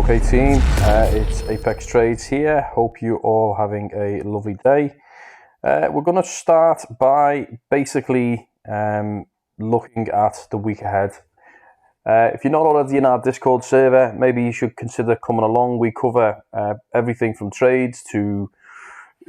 Okay team, it's Apex Trades here. Hope you all having a lovely day. We're going to start by basically looking at the week ahead. If you're not already in our Discord server, maybe you should consider coming along. We cover everything from trades to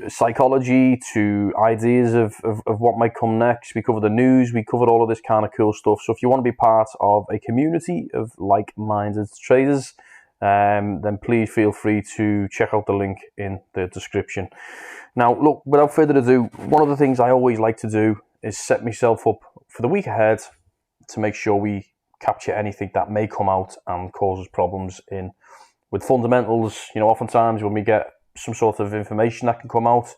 psychology to ideas of what might come next. We cover the news, we cover all of this kind of cool stuff. So if you want to be part of a community of like-minded traders, then please feel free to check out the link in the description. Now, look, without further ado, one of the things I always like to do is set myself up for the week ahead to make sure we capture anything that may come out and causes problems in with fundamentals. You know, oftentimes when we get some sort of information that can come out,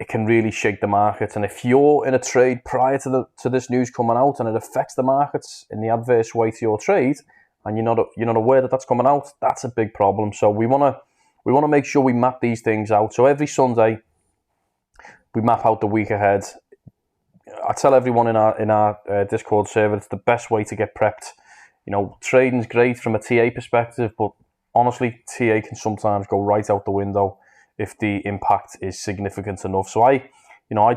it can really shake the market. And if you're in a trade prior to this news coming out and it affects the markets in the adverse way to your trade, and you're not aware that that's coming out, that's a big problem. So we want to make sure we map these things out. So every Sunday we map out the week ahead. I tell everyone in our Discord server it's the best way to get prepped. You know, trading's great from a TA perspective, but honestly, TA can sometimes go right out the window if the impact is significant enough. So I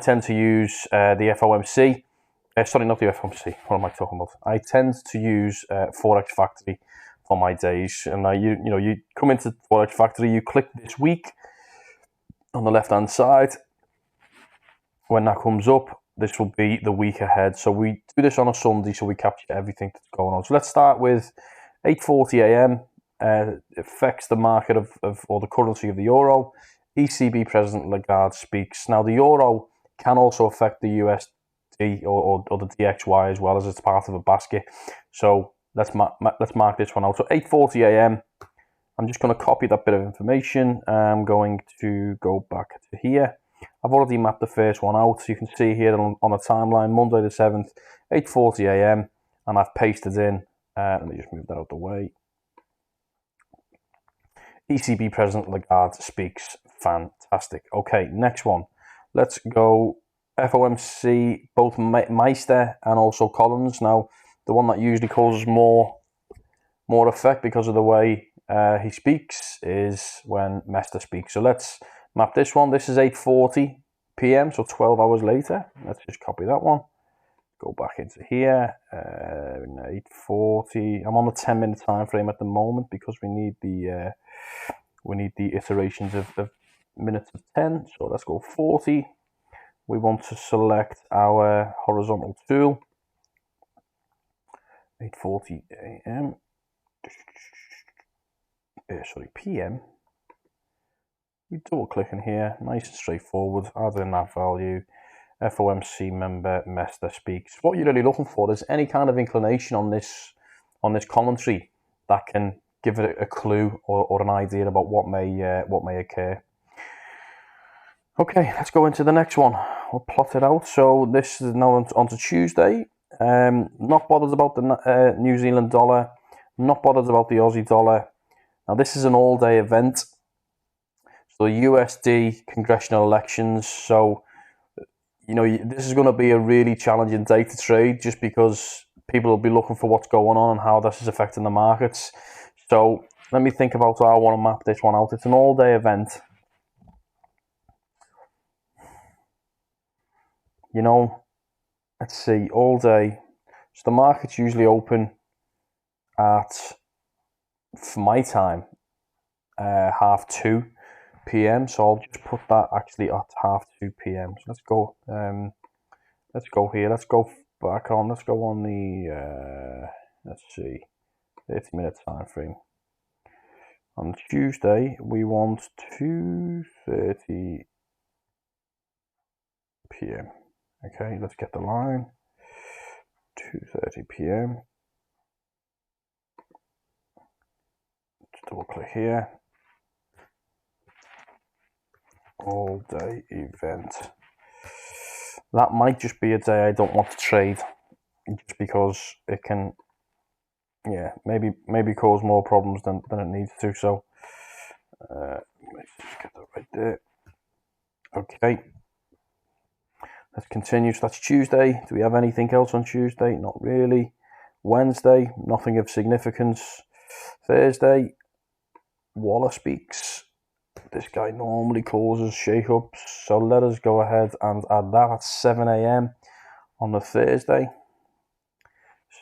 tend to use the FOMC. Sorry, not the FOMC. What am I talking about? I tend to use Forex Factory for my days. And you come into Forex Factory, you click this week on the left-hand side. When that comes up, this will be the week ahead. So we do this on a Sunday, so we capture everything that's going on. So let's start with 8:40 a.m. Affects the market or the currency of the euro. ECB President Lagarde speaks. Now, the euro can also affect the USD or the DXY as well, as it's part of a basket. So let's mark this one out. So 8:40 a.m. I'm just going to copy that bit of information. I'm going to go back to here. I've already mapped the first one out. So you can see here on a timeline, Monday the 7th, 8:40 a.m. And I've pasted in. Let me just move that out of the way. ECB President Lagarde speaks. Fantastic. Okay, next one. Let's go FOMC, both Meister and also Collins. Now, the one that usually causes more effect because of the way he speaks is when Meister speaks. So let's map this one. This is 8:40 p.m., so 12 hours later. Let's just copy that one. Go back into here. 8:40. I'm on the 10-minute time frame at the moment because we need the iterations of minutes of 10. So let's go 40. We want to select our horizontal tool. 8:40 a.m. PM. We double click in here, nice and straightforward, add in that value. FOMC member Mester speaks. What you're really looking for is any kind of inclination on this commentary that can give it a clue or an idea about what may occur. Okay, let's go into the next one. We'll plot it out. So this is now on to Tuesday. Not bothered about the New Zealand dollar. Not bothered about the Aussie dollar. Now this is an all-day event. So the USD congressional elections. So this is going to be a really challenging day to trade, just because people will be looking for what's going on and how this is affecting the markets. So let me think about how I want to map this one out. It's an all-day event. Let's see, all day. So the markets usually open at, for my time, 2:30 p.m. So I'll just put that actually at 2:30 p.m. So let's go here. Let's go back on. Let's go on the, let's see, 30-minute time frame. On Tuesday, we want 2:30 p.m. Okay, let's get the line. 2:30 p.m. Let's double click here. All day event. That might just be a day I don't want to trade, just because it can, maybe cause more problems than it needs to. So let's just get that right there. Okay. Let's continue. So that's Tuesday. Do we have anything else on Tuesday? Not really. Wednesday, nothing of significance. Thursday, Waller speaks. This guy normally causes shake-ups, so let us go ahead and add that at 7 a.m. on the Thursday.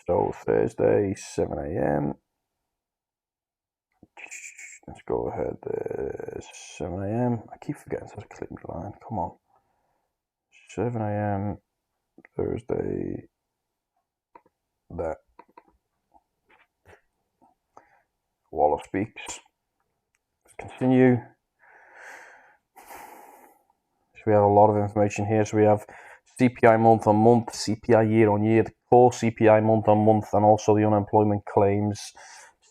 So Thursday, 7 a.m. Let's go ahead, 7 a.m. I keep forgetting to click my line, come on. 7 a.m. Thursday, there. Waller speaks. Let's continue. So we have a lot of information here. So we have CPI month on month, CPI year on year, the core CPI month on month, and also the unemployment claims.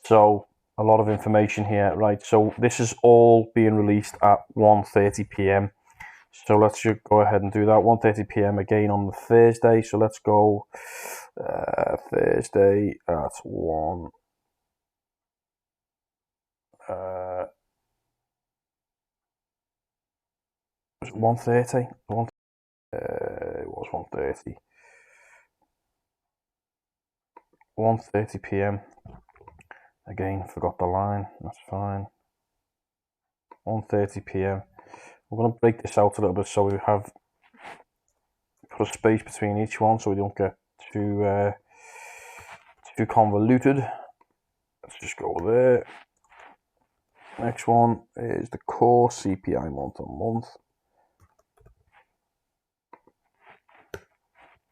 So a lot of information here, right? So this is all being released at 1:30 p.m. So let's just go ahead and do that. 1:30 p.m. again on the Thursday. So let's go Thursday at 1. Was it 1:30? It was 1:30. 1:30 p.m. Again, forgot the line. That's fine. 1:30 p.m. We're going to break this out a little bit so we have put a space between each one so we don't get too convoluted. Let's just go there. Next one is the core CPI month on month.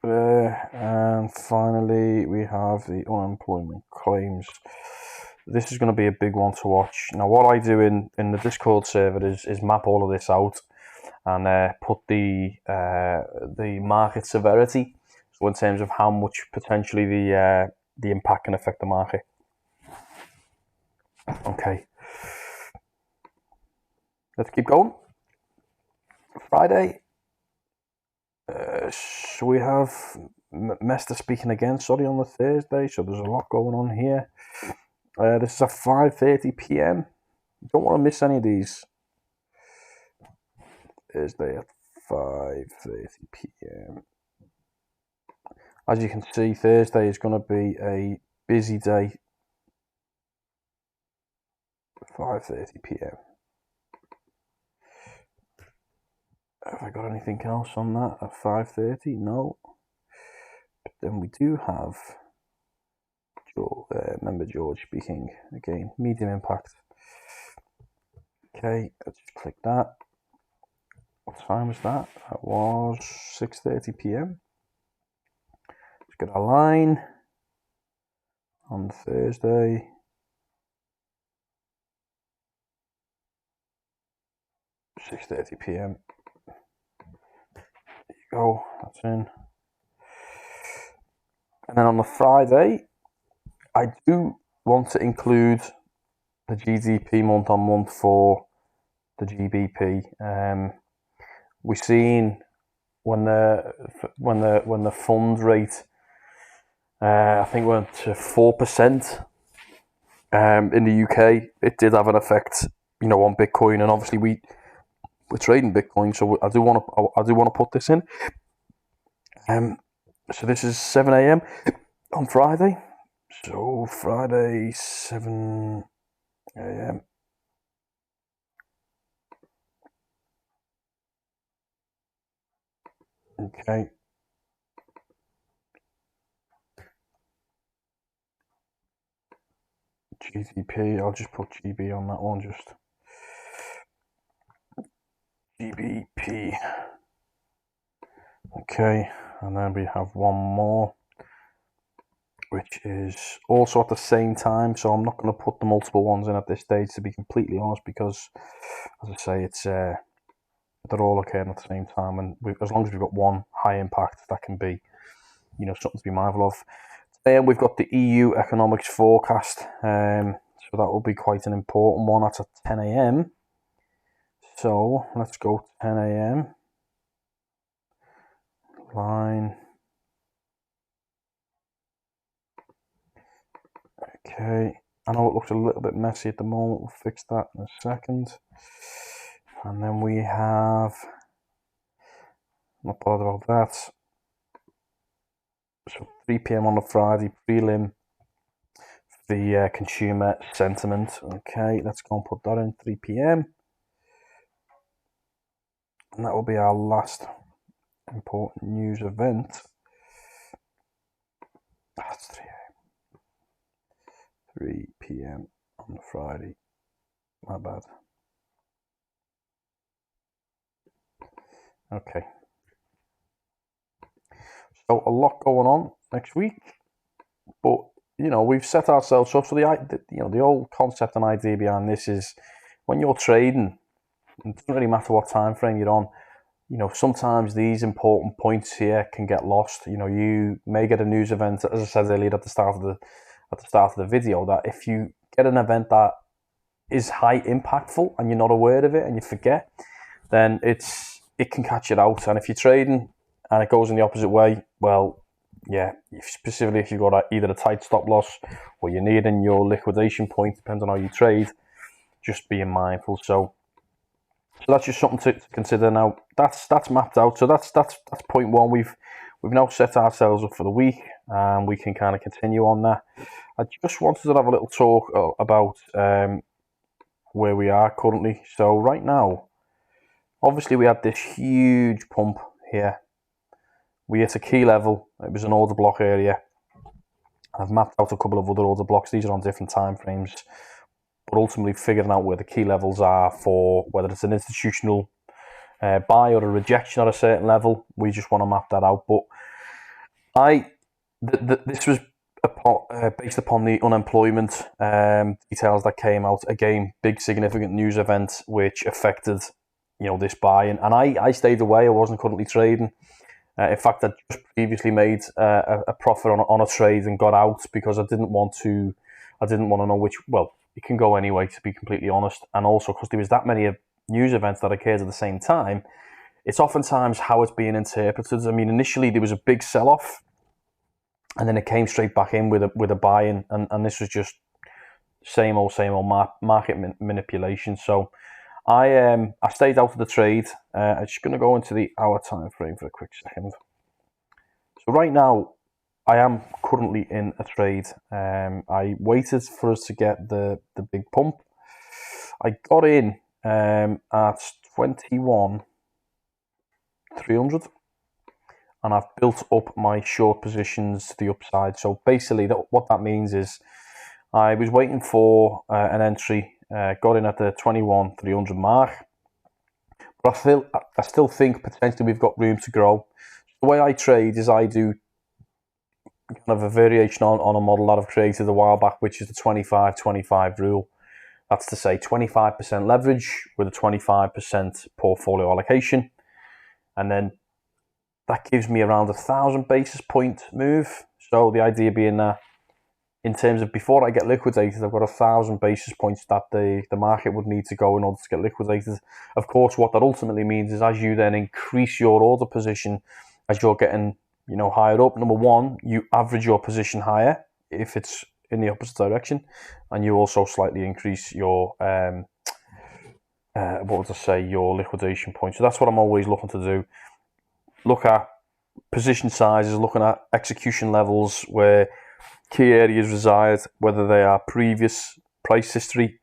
There, and finally we have the unemployment claims. This is going to be a big one to watch. Now what I do in the Discord server is map all of this out and put the market severity, so in terms of how much potentially the impact can affect the market. Okay, let's keep going. Friday, so we have Mester speaking again, sorry, on the Thursday, so there's a lot going on here. This is at 5:30 p.m. Don't want to miss any of these. Thursday at 5:30 p.m. As you can see, Thursday is going to be a busy day. 5:30 p.m. Have I got anything else on that at 5:30? No. But then we do have member George speaking again. Medium impact. Okay, let's just click that. What time was that? That was 6:30 p.m. Let's get a line on Thursday. 6:30 p.m. There you go, that's in. And then on the Friday, I do want to include the GDP month on month for the GBP. We've seen when the fund rate, I think went to 4% in the UK. It did have an effect, on Bitcoin, and obviously we're trading Bitcoin, so I do want to put this in. So this is 7 a.m. on Friday. So Friday 7 a.m. Okay. GDP, I'll just put GB on that one, just GBP. Okay, and then we have one more, which is also at the same time, so I'm not going to put the multiple ones in at this stage, to be completely honest, because, as I say, it's they're all occurring at the same time, and as long as we've got one high impact, that can be, something to be mindful of. Then we've got the EU economics forecast, so that will be quite an important one. That's at 10 a.m. So let's go 10 a.m. Line. Okay, I know it looks a little bit messy at the moment. We'll fix that in a second. And then we have, not bothered about that. So 3 p.m. on the Friday, prelim the consumer sentiment. Okay, let's go and put that in 3 p.m. And that will be our last important news event. That's 3 p.m. on Friday. My bad. Okay. So a lot going on next week, but we've set ourselves up. So the old concept and idea behind this is when you're trading, it doesn't really matter what time frame you're on. Sometimes these important points here can get lost. You may get a news event, as I said earlier at the start of the video, that if you get an event that is high impactful and you're not aware of it and you forget, then it can catch it out. And if you're trading and it goes in the opposite way, well, yeah, specifically if you've got either a tight stop loss or you're nearing your liquidation point, depending on how you trade, just being mindful. So that's just something to consider. Now that's mapped out. So that's point one. We've now set ourselves up for the week, and we can kind of continue on that. I just wanted to have a little talk about where we are currently. So right now, obviously we had this huge pump here. We hit a key level. It was an order block area. I've mapped out a couple of other order blocks. These are on different time frames. But ultimately figuring out where the key levels are for whether it's an institutional buy or a rejection at a certain level, we just want to map that out. But this was based upon the unemployment details that came out. Again, big significant news event which affected this buy, and I stayed away. I wasn't currently trading. In fact, I just previously made a profit on a trade and got out because I didn't want to know which. Well, it can go anyway, to be completely honest, and also because there was that many news events that occurred at the same time. It's oftentimes how it's being interpreted. I mean, initially there was a big sell-off, and then it came straight back in with a buy-in, and this was just same old market manipulation. So I stayed out of the trade. I'm just going to go into the hour time frame for a quick second. So right now, I am currently in a trade. I waited for us to get the big pump. I got in at 21,300, and I've built up my short positions to the upside. So basically, what that means is I was waiting for an entry. Got in at the 21,300 mark, but I still think potentially we've got room to grow. The way I trade is I do kind of a variation on a model that I've created a while back, which is the 25-25 rule. That's to say 25% leverage with a 25% portfolio allocation, and then that gives me around 1,000 basis point move. So the idea being that in terms of before I get liquidated, I've got 1,000 basis points that the market would need to go in order to get liquidated. Of course, what that ultimately means is as you then increase your order position, as you're getting higher up, number one, you average your position higher if it's in the opposite direction, and you also slightly increase your your liquidation point. So that's what I'm always looking to do. Look at position sizes, looking at execution levels where key areas reside, whether they are previous price history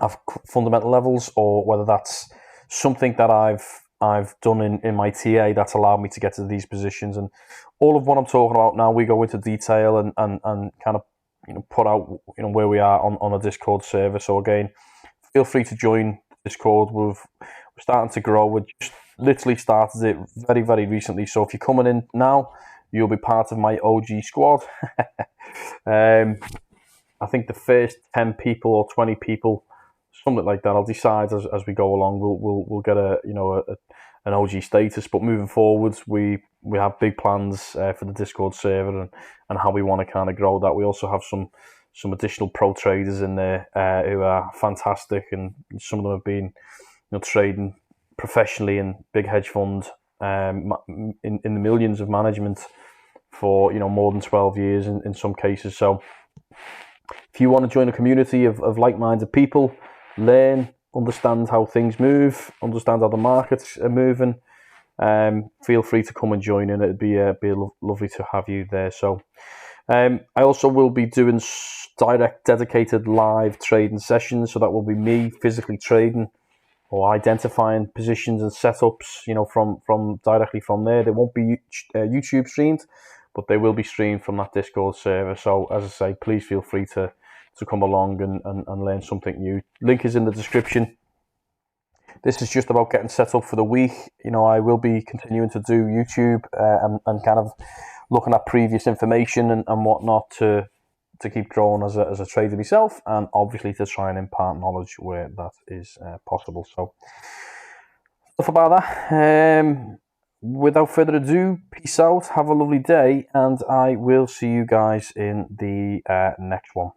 of fundamental levels or whether that's something that I've done in my TA that's allowed me to get to these positions. And all of what I'm talking about now, we go into detail and kind of put out where we are on a Discord server. So again, feel free to join Discord. We're starting to grow. We just literally started it very, very recently. So if you're coming in now, you'll be part of my OG squad. I think the first 10 people or 20 people, something like that, I'll decide as we go along. We'll get an OG status. But moving forwards, we have big plans for the Discord server and how we want to kind of grow that. We also have some additional pro traders in there who are fantastic, and some of them have been trading professionally in big hedge funds in the millions of management for more than 12 years in some cases. So if you want to join a community of like-minded people, learn, understand how things move, understand how the markets are moving, feel free to come and join in. It'd be lovely to have you there. So I also will be doing direct, dedicated live trading sessions. So that will be me physically trading or identifying positions and setups, from directly from there. They won't be YouTube streamed, but they will be streamed from that Discord server. So as I say, please feel free to come along and learn something new. Link is in the description. This is just about getting set up for the week. I will be continuing to do YouTube and kind of looking at previous information and whatnot to keep growing as a trader myself, and obviously to try and impart knowledge where that is possible. So stuff about that. Without further ado, peace out, have a lovely day, and I will see you guys in the next one.